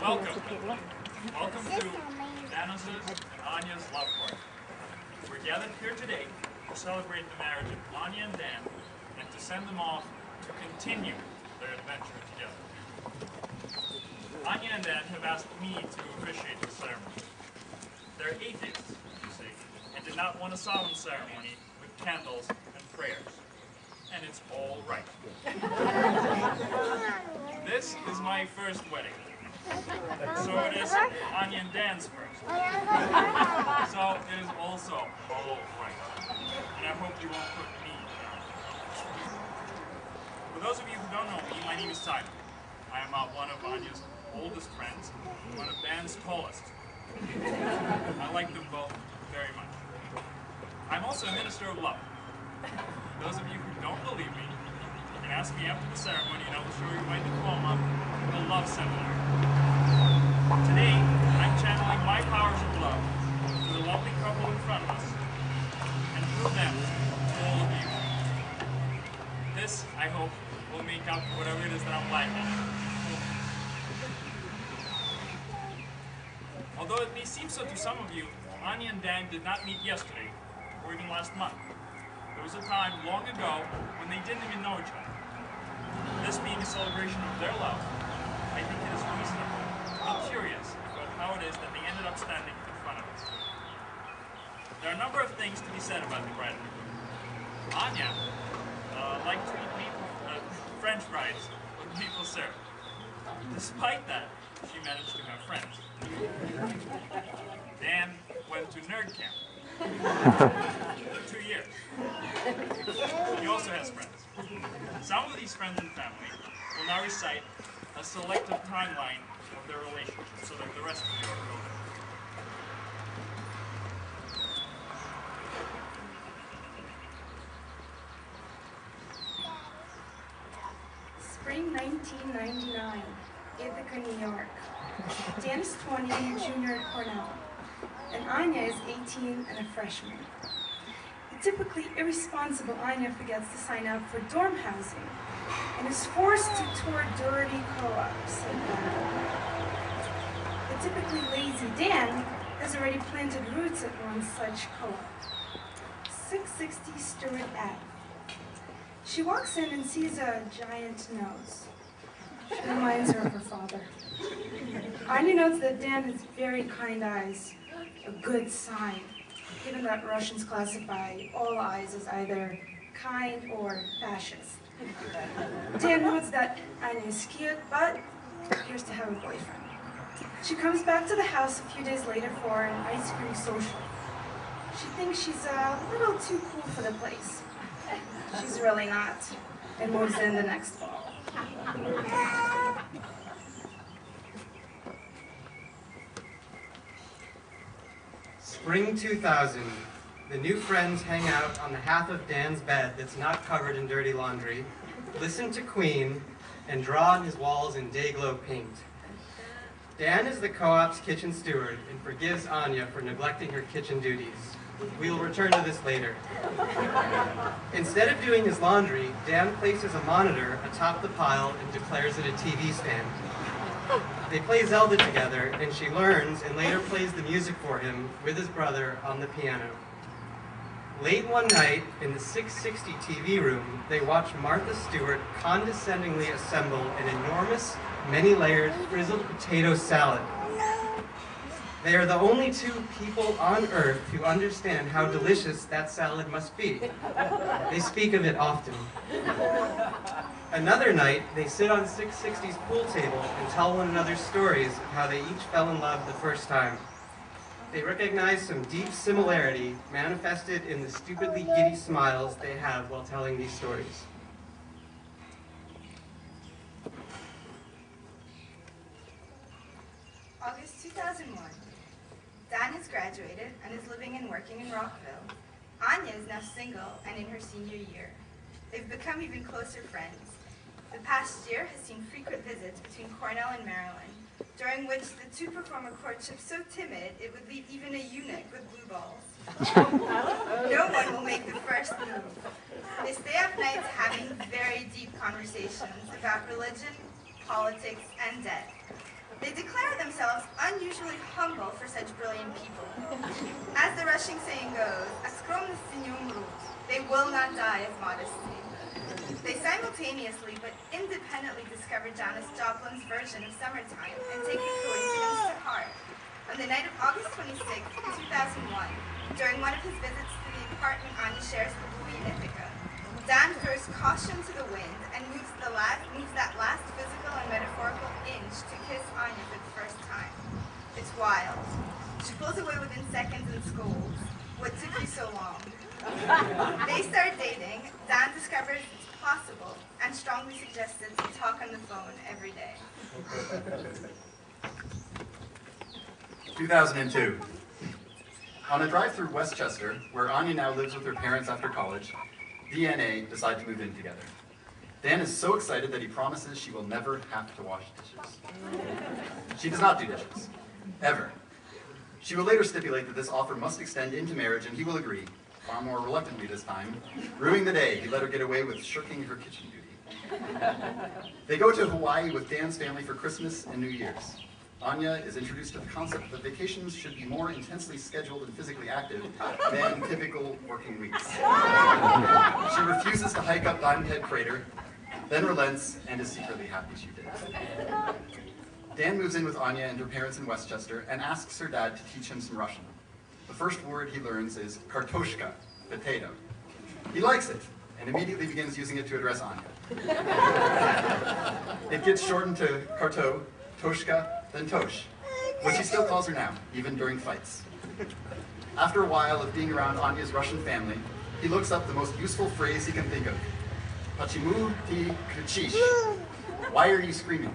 Welcome. Welcome to Danis's and Anya's Love Party. We're gathered here today to celebrate the marriage of Anya and Dan and to send them off to continue their adventure together. Anya and Dan have asked me to officiate the ceremony. They're atheists, you see, and did not want a solemn ceremony with candles and prayers. And it's all right. This is my first wedding. So it is Anya and Dan's first. So it is also all right. And I hope you won't put me down. For those of you who don't know me, my name is Simon. I am one of Anya's oldest friends, one of Dan's tallest. I like them both very much. I'm also a minister of love. Those of you who don't believe me, you can ask me after the ceremony and I will show you my diploma, the Love Seminar. Today, I'm channeling my powers of love to the lovely couple in front of us and through them to all of you. This, I hope, will make up for whatever it is that I'm lacking. Although it may seem so to some of you, Anya and Dan did not meet yesterday or even last month. There was a time long ago when they didn't even know each other. This being a celebration of their love, I think it is reasonable to be curious about how it is that they ended up standing in front of us. There are a number of things to be said about the bride and groom. Anya liked to eat French fries with maple syrup. Despite that, she managed to have friends. Dan went to nerd camp. For 2 years. He also has friends. Some of these friends and family will now recite a selective timeline of their relationship so that the rest of you are filled in. Spring 1999, Ithaca, New York. Dan is 20 and a junior at Cornell. And Anya is 18 and a freshman. The typically irresponsible Anya forgets to sign up for dorm housing and is forced to tour dirty co-ops. The typically lazy Dan has already planted roots at one such co-op, 660 Stewart Ave. She walks in and sees a giant nose. She reminds her of her father. Anya notes that Dan has very kind eyes. A good sign, given that Russians classify all eyes as either kind or fascist. Dan notes that Anya is cute, but appears to have a boyfriend. She comes back to the house a few days later for an ice cream social. She thinks she's a little too cool for the place. She's really not, and moves in the next fall. Spring 2000, the new friends hang out on the half of Dan's bed that's not covered in dirty laundry, listen to Queen, and draw on his walls in day-glow paint. Dan is the co-op's kitchen steward and forgives Anya for neglecting her kitchen duties. We will return to this later. Instead of doing his laundry, Dan places a monitor atop the pile and declares it a TV stand. They play Zelda together, and she learns and later plays the music for him with his brother on the piano. Late one night, in the 660 TV room, they watch Martha Stewart condescendingly assemble an enormous, many-layered, frizzled potato salad. They are the only two people on Earth who understand how delicious that salad must be. They speak of it often. Another night, they sit on 660's pool table and tell one another stories of how they each fell in love the first time. They recognize some deep similarity manifested in the stupidly giddy smiles they have while telling these stories. August 2001. Dan has graduated and is living and working in Rockville. Anya is now single and in her senior year. They've become even closer friends. The past year has seen frequent visits between Cornell and Maryland, during which the two perform a courtship so timid it would leave even a eunuch with blue balls. No one will make the first move. They stay up nights having very deep conversations about religion, politics, and debt. They declare themselves unusually humble for such brilliant people. As the Russian saying goes, "A skromность не умрут." They will not die of modesty. They simultaneously but independently discovered Janis Joplin's version of Summertime and take the coincidence to heart. On the night of August 26, 2001, during one of his visits to the apartment Anya shares with Louis and Ithaca, Dan throws caution to the wind and moves that last physical and metaphorical inch to kiss Anya for the first time. It's wild. She pulls away within seconds and scolds. "What took you so long?" They start dating. Dan discovers it's possible and strongly suggests that they talk on the phone every day. 2002. On a drive through Westchester, where Anya now lives with her parents after college, Dee and A decide to move in together. Dan is so excited that he promises she will never have to wash dishes. She does not do dishes. Ever. She will later stipulate that this offer must extend into marriage, and he will agree, far more reluctantly this time, ruining the day he let her get away with shirking her kitchen duty. They go to Hawaii with Dan's family for Christmas and New Year's. Anya is introduced to the concept that vacations should be more intensely scheduled and physically active than typical working weeks. She refuses to hike up Diamond Head Crater, then relents and is secretly happy she did. Dan moves in with Anya and her parents in Westchester and asks her dad to teach him some Russian. The first word he learns is kartoshka, potato. He likes it and immediately begins using it to address Anya. It gets shortened to karto, toshka, then Tosh, which he still calls her now, even during fights. After a while of being around Anya's Russian family, he looks up the most useful phrase he can think of. Почему ты кричишь? Why are you screaming?